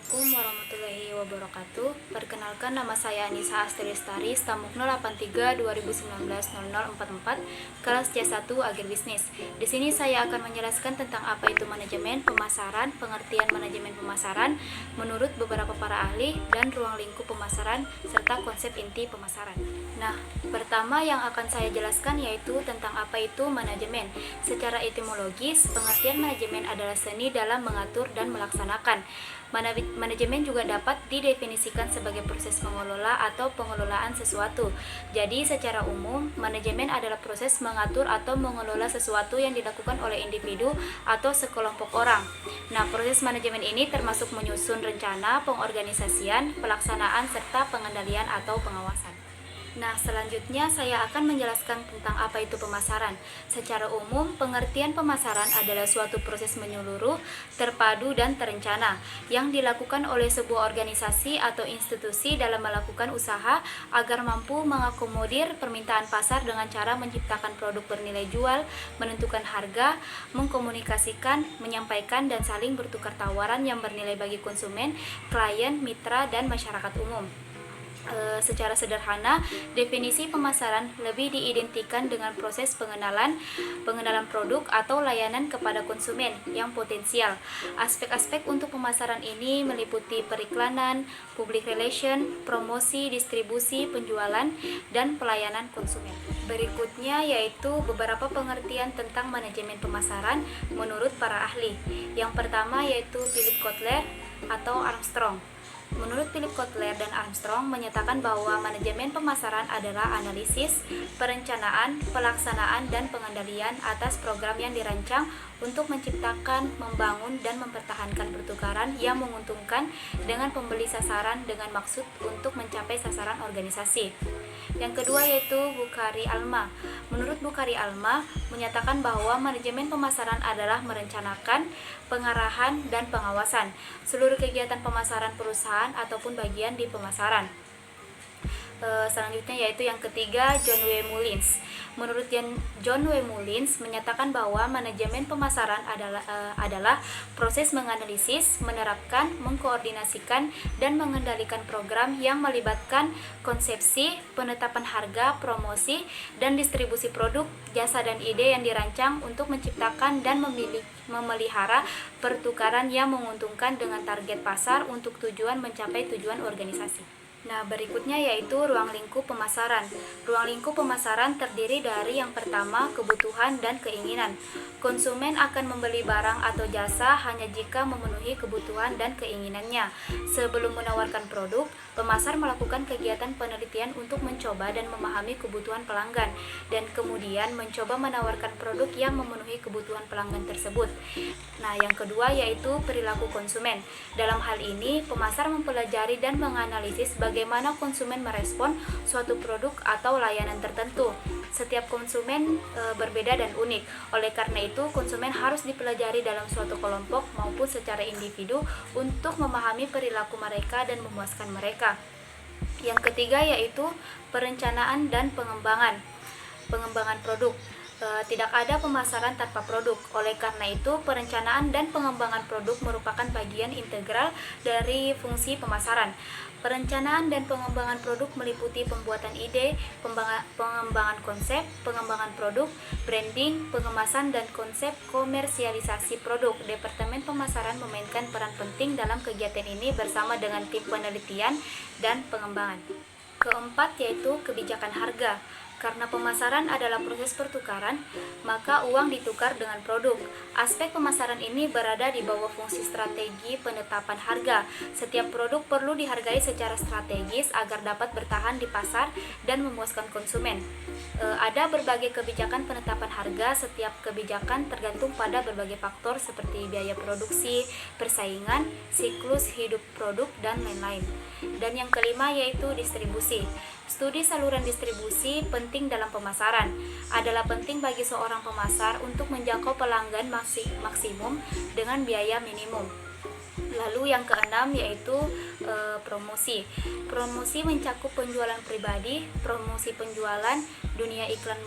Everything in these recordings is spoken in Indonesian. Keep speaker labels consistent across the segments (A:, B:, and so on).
A: Assalamualaikum warahmatullahi wabarakatuh. Perkenalkan, nama saya Anissa Astri Lestari, Stamuk 083 2019 0044, kelas C1 Agribisnis. Di sini saya akan menjelaskan tentang apa itu manajemen pemasaran, pengertian manajemen pemasaran menurut beberapa para ahli, dan ruang lingkup pemasaran serta konsep inti pemasaran. Nah, pertama yang akan saya jelaskan yaitu tentang apa itu manajemen. Secara etimologis, pengertian manajemen adalah seni dalam mengatur dan melaksanakan. Manajemen juga dapat didefinisikan sebagai proses mengelola atau pengelolaan sesuatu. Jadi, secara umum, manajemen adalah proses mengatur atau mengelola sesuatu yang dilakukan oleh individu atau sekelompok orang. Nah, proses manajemen ini termasuk menyusun rencana, pengorganisasian, pelaksanaan, serta pengendalian atau pengawasan. Nah, selanjutnya saya akan menjelaskan tentang apa itu pemasaran. Secara umum, pengertian pemasaran adalah suatu proses menyeluruh, terpadu, dan terencana yang dilakukan oleh sebuah organisasi atau institusi dalam melakukan usaha agar mampu mengakomodir permintaan pasar dengan cara menciptakan produk bernilai jual, menentukan harga, mengkomunikasikan, menyampaikan, dan saling bertukar tawaran yang bernilai bagi konsumen, klien, mitra, dan masyarakat umum. Secara sederhana, definisi pemasaran lebih diidentikan dengan proses pengenalan produk atau layanan kepada konsumen yang potensial. Aspek-aspek untuk pemasaran ini meliputi periklanan, public relation, promosi, distribusi, penjualan, dan pelayanan konsumen. Berikutnya yaitu beberapa pengertian tentang manajemen pemasaran menurut para ahli. Yang pertama yaitu Philip Kotler atau Armstrong. Menurut Philip Kotler dan Armstrong menyatakan bahwa manajemen pemasaran adalah analisis, perencanaan, pelaksanaan, dan pengendalian atas program yang dirancang untuk menciptakan, membangun, dan mempertahankan pertukaran yang menguntungkan dengan pembeli sasaran dengan maksud untuk mencapai sasaran organisasi. Yang kedua yaitu Bukhari Alma. Menurut Bukhari Alma menyatakan bahwa manajemen pemasaran adalah merencanakan, pengarahan, dan pengawasan seluruh kegiatan pemasaran perusahaan ataupun bagian di pemasaran. Selanjutnya yaitu yang ketiga John W. Mullins. Menurut John W. Mullins menyatakan bahwa manajemen pemasaran adalah proses menganalisis, menerapkan, mengkoordinasikan, dan mengendalikan program yang melibatkan konsepsi, penetapan harga, promosi, dan distribusi produk, jasa, dan ide yang dirancang untuk menciptakan dan memelihara pertukaran yang menguntungkan dengan target pasar untuk tujuan mencapai tujuan organisasi. Nah, berikutnya yaitu ruang lingkup pemasaran. Ruang lingkup pemasaran terdiri dari yang pertama, kebutuhan dan keinginan. Konsumen akan membeli barang atau jasa hanya jika memenuhi kebutuhan dan keinginannya. Sebelum menawarkan produk, pemasar melakukan kegiatan penelitian untuk mencoba dan memahami kebutuhan pelanggan, dan kemudian mencoba menawarkan produk yang memenuhi kebutuhan pelanggan tersebut. Nah, yang kedua yaitu perilaku konsumen. Dalam hal ini, pemasar mempelajari dan menganalisis bagaimana konsumen merespon suatu produk atau layanan tertentu. Setiap konsumen berbeda dan unik. Oleh karena itu, konsumen harus dipelajari dalam suatu kelompok maupun secara individu untuk memahami perilaku mereka dan memuaskan mereka. Yang ketiga yaitu perencanaan dan pengembangan produk. Tidak ada pemasaran tanpa produk. Oleh karena itu, perencanaan dan pengembangan produk merupakan bagian integral dari fungsi pemasaran. Perencanaan dan pengembangan produk meliputi pembuatan ide, pengembangan konsep, pengembangan produk, branding, pengemasan, dan konsep komersialisasi produk. Departemen pemasaran memainkan peran penting dalam kegiatan ini bersama dengan tim penelitian dan pengembangan. Keempat yaitu kebijakan harga. Karena pemasaran adalah proses pertukaran, maka uang ditukar dengan produk. Aspek pemasaran ini berada di bawah fungsi strategi penetapan harga. Setiap produk perlu dihargai secara strategis agar dapat bertahan di pasar dan memuaskan konsumen. Ada berbagai kebijakan penetapan harga. Setiap kebijakan tergantung pada berbagai faktor seperti biaya produksi, persaingan, siklus hidup produk, dan lain-lain. Dan yang kelima yaitu distribusi. Studi saluran distribusi penting dalam pemasaran. Adalah penting bagi seorang pemasar untuk menjangkau pelanggan maksimum dengan biaya minimum. Lalu yang keenam yaitu promosi. Promosi mencakup penjualan pribadi, promosi penjualan, dunia iklan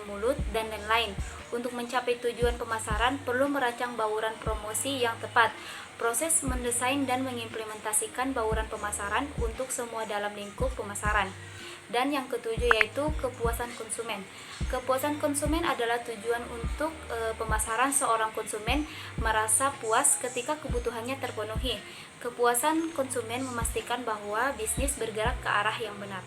A: mulut, dan lain-lain. Untuk mencapai tujuan pemasaran perlu merancang bauran promosi yang tepat. Proses mendesain dan mengimplementasikan bauran pemasaran untuk semua dalam lingkup pemasaran. Dan yang ketujuh yaitu kepuasan konsumen. Kepuasan konsumen adalah tujuan untuk pemasaran seorang konsumen merasa puas ketika kebutuhannya terpenuhi. Kepuasan konsumen memastikan bahwa bisnis bergerak ke arah yang benar.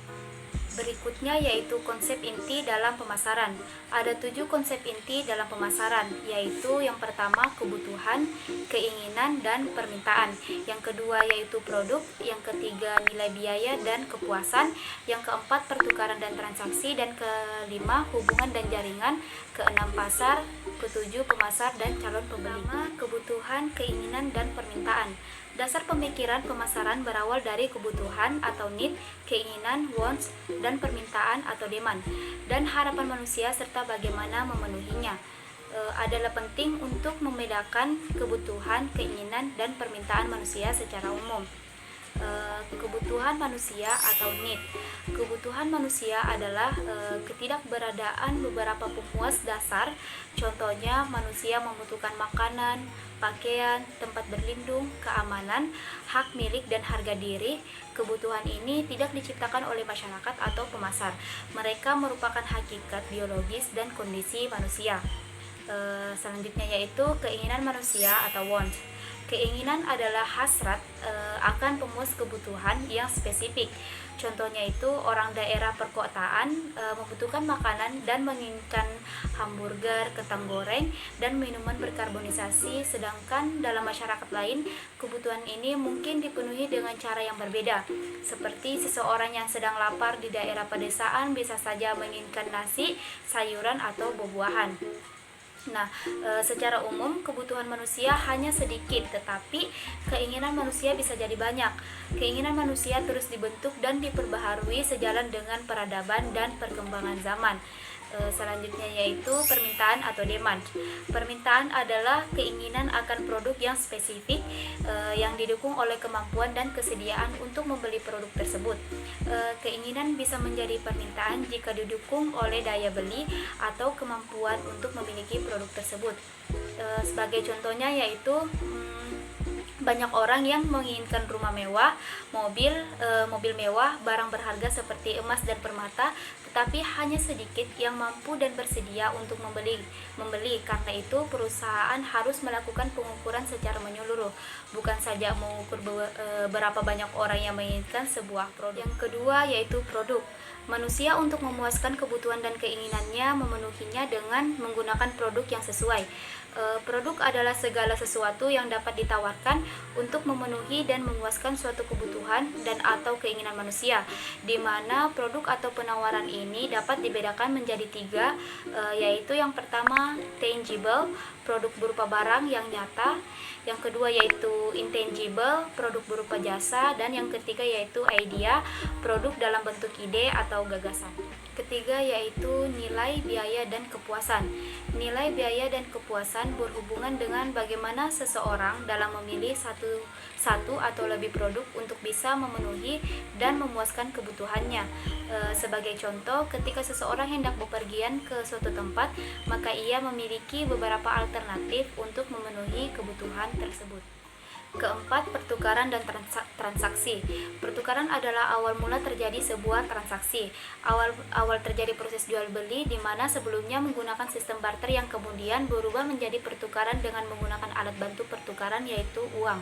A: Berikutnya yaitu konsep inti dalam pemasaran. Ada 7 konsep inti dalam pemasaran, yaitu yang pertama kebutuhan, keinginan, dan permintaan. Yang kedua yaitu produk, yang ketiga nilai biaya dan kepuasan, yang keempat pertukaran dan transaksi, dan kelima hubungan dan jaringan, keenam pasar, ketujuh pemasar dan calon pembeli. Kebutuhan, keinginan, dan permintaan. Dasar pemikiran pemasaran berawal dari kebutuhan atau need, keinginan, wants, dan permintaan atau demand, dan harapan manusia serta bagaimana memenuhinya. Adalah penting untuk membedakan kebutuhan, keinginan, dan permintaan manusia secara umum. Kebutuhan manusia atau need. Kebutuhan manusia adalah ketidakberadaan beberapa pemuas dasar. Contohnya, manusia membutuhkan makanan, pakaian, tempat berlindung, keamanan, hak milik, dan harga diri. Kebutuhan ini tidak diciptakan oleh masyarakat atau pemasar. Mereka merupakan hakikat biologis dan kondisi manusia. Selanjutnya yaitu keinginan manusia atau want. Keinginan adalah hasrat akan pemuas kebutuhan yang spesifik. Contohnya itu orang daerah perkotaan membutuhkan makanan dan menginginkan hamburger, kentang goreng, dan minuman berkarbonisasi, sedangkan dalam masyarakat lain kebutuhan ini mungkin dipenuhi dengan cara yang berbeda. Seperti seseorang yang sedang lapar di daerah pedesaan bisa saja menginginkan nasi, sayuran, atau buah-buahan. Nah, secara umum kebutuhan manusia hanya sedikit, tetapi keinginan manusia bisa jadi banyak. Keinginan manusia terus dibentuk dan diperbaharui sejalan dengan peradaban dan perkembangan zaman. Selanjutnya yaitu permintaan atau demand. Permintaan adalah keinginan akan produk yang spesifik yang didukung oleh kemampuan dan kesediaan untuk membeli produk tersebut. Keinginan bisa menjadi permintaan jika didukung oleh daya beli atau kemampuan untuk memiliki produk tersebut. Sebagai contohnya yaitu banyak orang yang menginginkan rumah mewah, mobil mewah, barang berharga seperti emas dan permata, tetapi hanya sedikit yang mampu dan bersedia untuk membeli. Karena itu perusahaan harus melakukan pengukuran secara menyeluruh, bukan saja mengukur berapa banyak orang yang menginginkan sebuah produk. Yang kedua yaitu produk. Manusia untuk memuaskan kebutuhan dan keinginannya memenuhinya dengan menggunakan produk yang sesuai. Produk adalah segala sesuatu yang dapat ditawarkan untuk memenuhi dan memuaskan suatu kebutuhan dan atau keinginan manusia, di mana produk atau penawaran ini dapat dibedakan menjadi 3, yaitu yang pertama tangible, produk berupa barang yang nyata, yang kedua yaitu intangible, produk berupa jasa, dan yang ketiga yaitu idea, produk dalam bentuk ide atau gagasan. Ketiga yaitu nilai, biaya, dan kepuasan. Nilai, biaya, dan kepuasan berhubungan dengan bagaimana seseorang dalam memilih satu atau lebih produk untuk bisa memenuhi dan memuaskan kebutuhannya. Sebagai contoh, ketika seseorang hendak bepergian ke suatu tempat, maka ia memiliki beberapa alternatif untuk memenuhi kebutuhan tersebut. Keempat, pertukaran dan transaksi. Pertukaran adalah awal mula terjadi sebuah transaksi. Awal terjadi proses jual beli, di mana sebelumnya menggunakan sistem barter yang kemudian berubah menjadi pertukaran dengan menggunakan alat bantu pertukaran yaitu uang.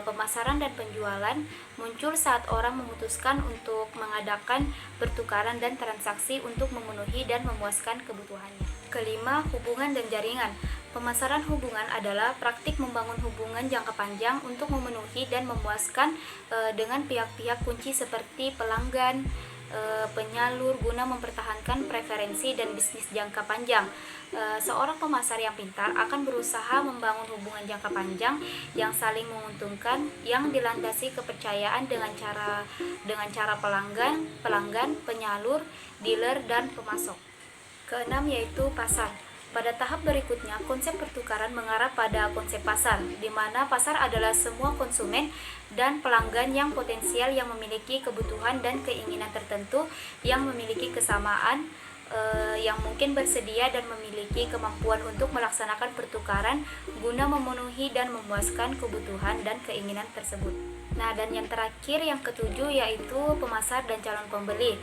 A: Pemasaran dan penjualan muncul saat orang memutuskan untuk mengadakan pertukaran dan transaksi untuk memenuhi dan memuaskan kebutuhannya. Kelima, hubungan dan jaringan. Pemasaran hubungan adalah praktik membangun hubungan jangka panjang untuk memenuhi dan memuaskan dengan pihak-pihak kunci seperti pelanggan, penyalur guna mempertahankan preferensi dan bisnis jangka panjang. Seorang pemasar yang pintar akan berusaha membangun hubungan jangka panjang yang saling menguntungkan, yang dilandasi kepercayaan dengan cara pelanggan, penyalur, dealer, dan pemasok. Keenam yaitu pasar. Pada tahap berikutnya, konsep pertukaran mengarah pada konsep pasar, di mana pasar adalah semua konsumen dan pelanggan yang potensial yang memiliki kebutuhan dan keinginan tertentu yang memiliki kesamaan yang mungkin bersedia dan memiliki kemampuan untuk melaksanakan pertukaran guna memenuhi dan memuaskan kebutuhan dan keinginan tersebut. Nah, dan yang terakhir, yang ketujuh, yaitu pemasar dan calon pembeli.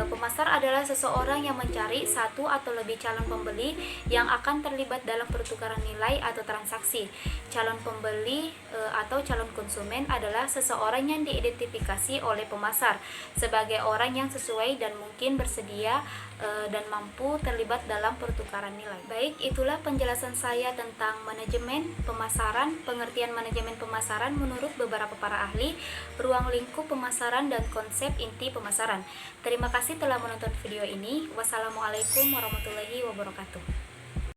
A: Pemasar adalah seseorang yang mencari satu atau lebih calon pembeli yang akan terlibat dalam pertukaran nilai atau transaksi. Calon pembeli atau calon konsumen adalah seseorang yang diidentifikasi oleh pemasar sebagai orang yang sesuai dan mungkin bersedia dan mampu terlibat dalam pertukaran nilai. Baik, itulah penjelasan saya tentang manajemen pemasaran, pengertian manajemen pemasaran menurut beberapa para ahli, ruang lingkup pemasaran, dan konsep inti pemasaran. Terima kasih telah menonton video ini. Wassalamualaikum warahmatullahi wabarakatuh.